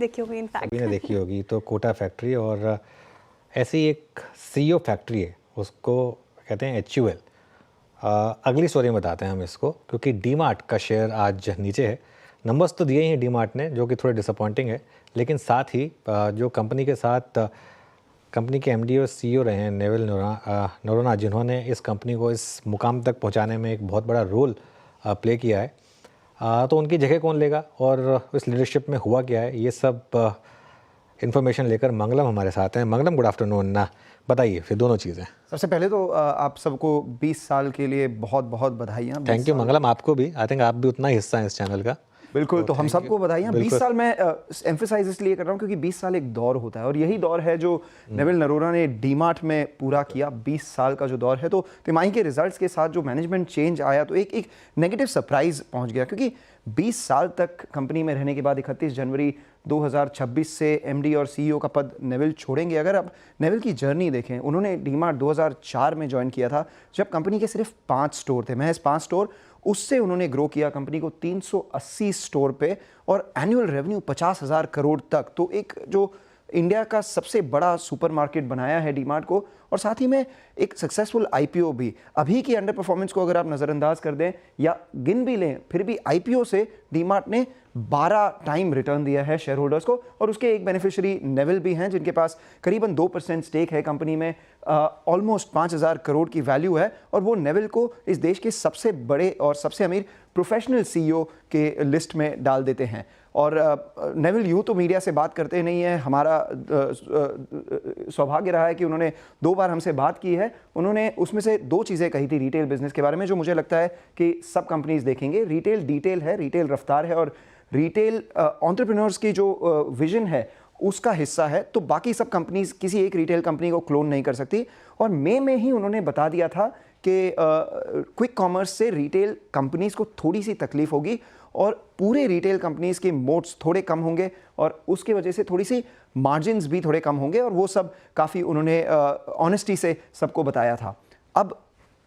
देखी होगी सभी ने इनफैक्ट। देखी होगी। तो कोटा फैक्ट्री और ऐसी एक सीईओ फैक्ट्री है, उसको कहते हैं एचयूएल। अगली स्टोरी में बताते हैं हम इसको, क्योंकि डीमार्ट का शेयर आज नीचे है। नंबर्स तो दिए ही हैं डीमार्ट ने, जो कि थोड़े डिसअपॉइंटिंग है, लेकिन साथ ही जो कंपनी के साथ कंपनी के एमडी और सीईओ रहे हैं नेविल नोरोना, जिन्होंने इस कंपनी को इस मुकाम तक पहुंचाने में एक बहुत बड़ा रोल प्ले किया है, तो उनकी जगह कौन लेगा और इस लीडरशिप में हुआ क्या है, ये सब इन्फॉर्मेशन लेकर मंगलम हमारे साथ हैं। मंगलम, गुड आफ्टरनून ना, बताइए फिर दोनों चीज़ें। सबसे पहले तो आप सबको 20 साल के लिए बहुत बहुत बधाइयाँ। 20 थैंक यू साल मंगलम, आपको भी। आई थिंक आप भी उतना ही हिस्सा हैं इस चैनल का। बिल्कुल, तो हम थैंक यू। सबको बधाइयाँ। 20 बिल्कुल। साल मैं एम्फेसाइज इसलिए कर रहा हूँ क्योंकि 20 साल एक दौर होता है और यही दौर है जो नेविल नरोरा ने डीमार्ट में पूरा किया। 20 साल का जो दौर है, तो तिमाही के रिजल्ट्स के साथ जो मैनेजमेंट चेंज आया तो एक नेगेटिव सरप्राइज पहुंच गया, क्योंकि 20 साल तक कंपनी में रहने के बाद 31 जनवरी 2026 से एमडी और सीईओ का पद नेविल छोड़ेंगे। अगर आप नेविल की जर्नी देखें, उन्होंने डीमार्ट 2004 में ज्वाइन किया था, जब कंपनी के सिर्फ 5 स्टोर थे, महज 5 स्टोर। उससे उन्होंने ग्रो किया कंपनी को 380 स्टोर पे और एनुअल रेवेन्यू 50,000 करोड़ तक। तो एक जो इंडिया का सबसे बड़ा सुपरमार्केट बनाया है डीमार्ट को, और साथ ही में एक सक्सेसफुल आईपीओ भी। अभी की अंडर परफॉर्मेंस को अगर आप नज़रअंदाज कर दें या गिन भी लें, फिर भी आईपीओ से डीमार्ट ने 12 टाइम रिटर्न दिया है शेयर होल्डर्स को। और उसके एक बेनिफिशियरी नेविल भी हैं, जिनके पास करीबन 2% स्टेक है कंपनी में। ऑलमोस्ट 5,000 करोड़ की वैल्यू है और वो नेविल को इस देश के सबसे बड़े और सबसे अमीर प्रोफेशनल सीईओ के लिस्ट में डाल देते हैं। और नेविल यूँ तो मीडिया से बात करते नहीं है, हमारा सौभाग्य रहा है कि उन्होंने 2 बार हमसे बात की है। उन्होंने उसमें से 2 चीज़ें कही थी रिटेल बिजनेस के बारे में, जो मुझे लगता है कि सब कंपनीज देखेंगे। रिटेल डिटेल है, रिटेल रफ्तार है, और रिटेल एंटरप्रेन्योर्स की जो विजन है उसका हिस्सा है। तो बाकी सब कंपनीज किसी एक रिटेल कंपनी को क्लोन नहीं कर सकती। और मई में ही उन्होंने बता दिया था कि क्विक कॉमर्स से रिटेल कंपनीज को थोड़ी सी तकलीफ होगी और पूरे रिटेल कंपनीज के मोड्स थोड़े कम होंगे और उसके वजह से थोड़ी सी मार्जिन्स भी थोड़े कम होंगे, और वो सब काफ़ी उन्होंने ऑनेस्टी से सबको बताया था। अब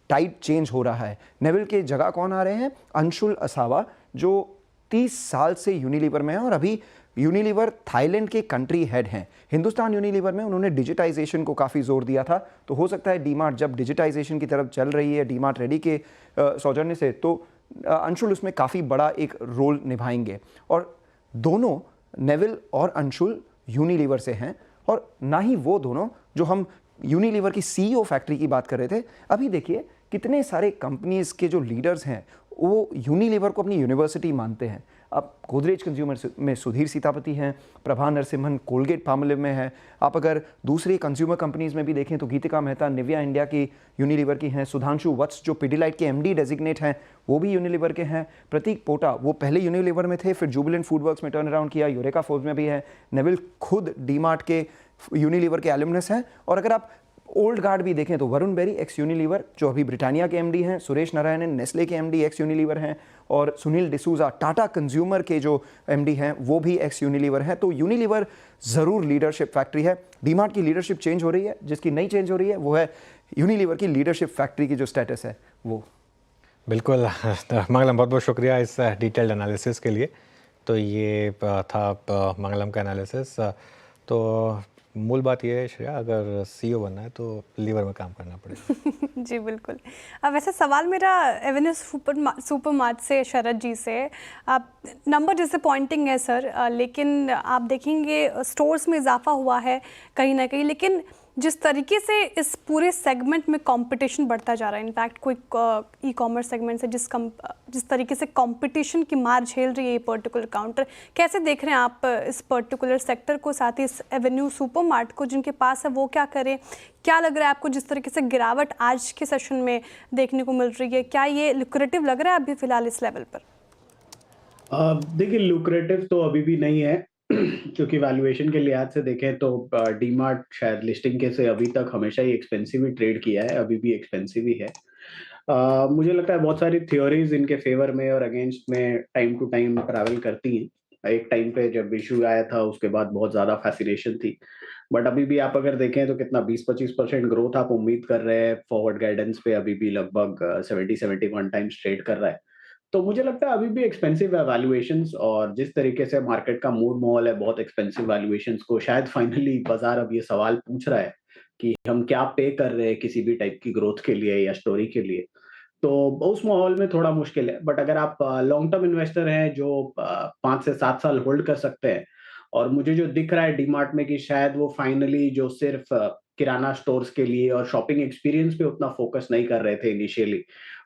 टाइड चेंज हो रहा है। नेविल के जगह कौन आ रहे हैं? अंशुल असावा, जो 30 साल से यूनिलीवर में है और अभी यूनिलीवर थाईलैंड के कंट्री हेड हैं। हिंदुस्तान यूनिलीवर में उन्होंने डिजिटाइजेशन को काफ़ी जोर दिया था। तो हो सकता है डीमार्ट जब डिजिटाइजेशन की तरफ चल रही है, डीमार्ट रेडी के सौजन्य से, तो अंशुल उसमें काफ़ी बड़ा एक रोल निभाएंगे। और दोनों, नेविल और अंशुल, यूनिलीवर से हैं, और ना ही वो दोनों जो हम यूनिलीवर की सीईओ फैक्ट्री की बात कर रहे थे। अभी देखिए कितने सारे कंपनीज के जो लीडर्स हैं वो यूनिलीवर को अपनी यूनिवर्सिटी मानते हैं। अब गोदरेज कंज्यूमर में सुधीर सीतापति हैं, प्रभा नरसिम्हन कोलगेट पामोलिव में है। आप अगर दूसरी कंज्यूमर कंपनीज में भी देखें तो गीतिका मेहता निविया इंडिया की यूनिलीवर की हैं। सुधांशु वत्स जो पिडिलाइट के एमडी डेजिग्नेट हैं, वो भी यूनिलीवर के हैं। प्रतीक पोटा, वो पहले यूनिलीवर में थे, फिर जुबिलेंट फूडवर्क्स में टर्न अराउंड किया, यूरेका फूड्स में भी है। नेविल खुद डीमार्ट के यूनिलीवर के एलुमनस हैं। और अगर आप ओल्ड गार्ड भी देखें तो वरुण बेरी एक्स यूनिलीवर, जो अभी ब्रिटानिया के एमडी हैं, सुरेश नारायणन नेस्ले के एमडी एक्स यूनिलीवर हैं, और सुनील डिसूजा टाटा कंज्यूमर के जो एमडी हैं वो भी एक्स यूनिलीवर हैं। तो यूनिलीवर ज़रूर लीडरशिप फैक्ट्री है। डीमार्ट की लीडरशिप चेंज हो रही है, जिसकी नहीं चेंज हो रही है वो है यूनिलीवर की लीडरशिप फैक्ट्री की जो स्टेटस है वो। बिल्कुल मंगलम, बहुत बहुत शुक्रिया इस डिटेल्ड एनालिसिस के लिए। तो ये था मंगलम का एनालिसिस। तो मूल बात ये है श्रेया, अगर सीईओ बनना है तो लीवर में काम करना पड़ेगा। जी बिल्कुल। अब वैसे सवाल मेरा एवेन्यू सुपरमार्ट से शरद जी से। आप नंबर डिसअपॉइंटिंग है सर, लेकिन आप देखेंगे स्टोर्स में इजाफा हुआ है कहीं ना कहीं, लेकिन जिस तरीके से इस पूरे सेगमेंट में कंपटीशन बढ़ता जा रहा है, इनफैक्ट कोई ई कॉमर्स सेगमेंट से जिस तरीके से कंपटीशन की मार झेल रही है ये पर्टिकुलर काउंटर, कैसे देख रहे हैं आप इस पर्टिकुलर सेक्टर को, साथ ही इस एवेन्यू सुपरमार्ट को जिनके पास है वो क्या करें? क्या लग रहा है आपको जिस तरीके से गिरावट आज के सेशन में देखने को मिल रही है, क्या ये लुक्रेटिव लग रहा है अभी फिलहाल इस लेवल पर? देखिए लुक्रेटिव तो अभी भी नहीं है क्योंकि वैल्यूएशन के लिहाज से देखें तो डीमार्ट शायद लिस्टिंग के से अभी तक हमेशा ही एक्सपेंसिव ही ट्रेड किया है, अभी भी एक्सपेंसिव ही है। मुझे लगता है बहुत सारी थ्योरीज इनके फेवर में और अगेंस्ट में टाइम टू टाइम ट्रैवल करती हैं। एक टाइम पे जब इशू आया था उसके बाद बहुत ज्यादा फैसिनेशन थी, बट अभी भी आप अगर देखें तो कितना 20-25% ग्रोथ आप उम्मीद कर रहे हैं। फॉरवर्ड गाइडेंस पे अभी भी लगभग 70-71 टाइम्स ट्रेड कर रहा है। तो मुझे लगता है अभी भी एक्सपेंसिव है वैल्यूएशंस, और जिस तरीके से मार्केट का मूड माहौल है बहुत एक्सपेंसिव वैल्यूएशंस को, शायद फाइनली बाजार अब ये सवाल पूछ रहा है कि हम क्या पे कर रहे हैं किसी भी टाइप की ग्रोथ के लिए या स्टोरी के लिए। तो उस माहौल में थोड़ा मुश्किल है, बट अगर आप लॉन्ग टर्म इन्वेस्टर हैं जो 5 से 7 साल होल्ड कर सकते हैं, और मुझे जो दिख रहा है डीमार्ट में कि शायद वो फाइनली जो सिर्फ किराना स्टोर्स के लिए और शॉपिंग एक्सपीरियंस पे उतना फोकस नहीं कर रहे थे इनिशियली,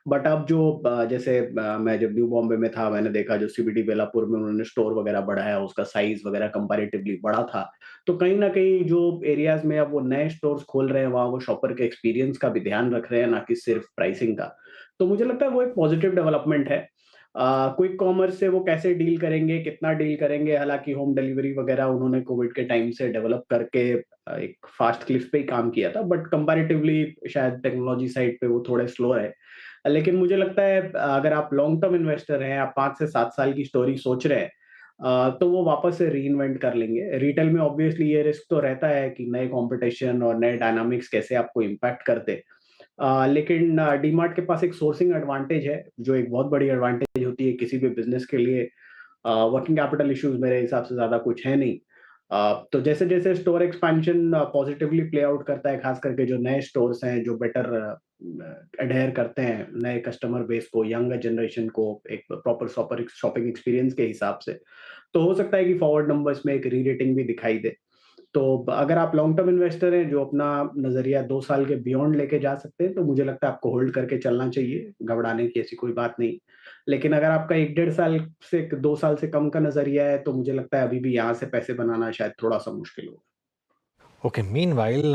बट अब जो जैसे मैं जब न्यू बॉम्बे में था मैंने देखा जो सीबीडी बेलापुर में उन्होंने स्टोर वगैरह बढ़ाया, उसका साइज वगैरह कंपैरेटिवली बड़ा था। तो कहीं न कहीं जो एरियाज़ में अब वो नए स्टोर्स खोल रहे हैं, वहाँ वो शॉपर के एक्सपीरियंस का भी ध्यान रख रहे हैं, ना कि सिर्फ प्राइसिंग का। तो मुझे लगता है वो एक पॉजिटिव डेवलपमेंट है। क्विक कॉमर्स से वो कैसे डील करेंगे, कितना डील करेंगे, हालाँकि होम डिलीवरी वगैरह उन्होंने कोविड के टाइम से डेवलप करके एक फास्ट क्लिप पे ही काम किया था, बट कंपैरेटिवली शायद टेक्नोलॉजी साइड पे वो थोड़े स्लो रहे। लेकिन मुझे लगता है अगर आप लॉन्ग टर्म इन्वेस्टर हैं, आप 5 से 7 साल की स्टोरी सोच रहे हैं, तो वो वापस से रीइन्वेंट कर लेंगे। रिटेल में ऑब्वियसली ये रिस्क तो रहता है कि नए कॉम्पिटिशन और नए डायनामिक्स कैसे आपको इम्पैक्ट करते। लेकिन डीमार्ट के पास एक सोर्सिंग एडवांटेज है, जो एक बहुत बड़ी एडवांटेज होती है किसी भी बिज़नेस के लिए। वर्किंग कैपिटल इश्यूज़ मेरे हिसाब से ज़्यादा कुछ है नहीं। तो जैसे-जैसे store expansion positively play out करता है, खास करके जो नए स्टोर्स हैं, जो बेटर एडहेयर करते हैं नए कस्टमर बेस को, यंगर जनरेशन को एक प्रॉपर शॉपर शॉपिंग एक्सपीरियंस के हिसाब से, तो हो सकता है कि फॉरवर्ड नंबर्स में एक री-रेटिंग भी दिखाई दे। तो अगर आप लॉन्ग टर्म इन्वेस्टर हैं जो अपना नज़रिया 2 साल के बियॉन्ड लेके जा सकते हैं, तो मुझे लगता है आपको होल्ड करके चलना चाहिए, घबराने की ऐसी कोई बात नहीं। लेकिन अगर आपका 1 डेढ़ साल से 2 साल से कम का नज़रिया है, तो मुझे लगता है अभी भी यहाँ से पैसे बनाना शायद थोड़ा-सा मुश्किल होगा। Okay, meanwhile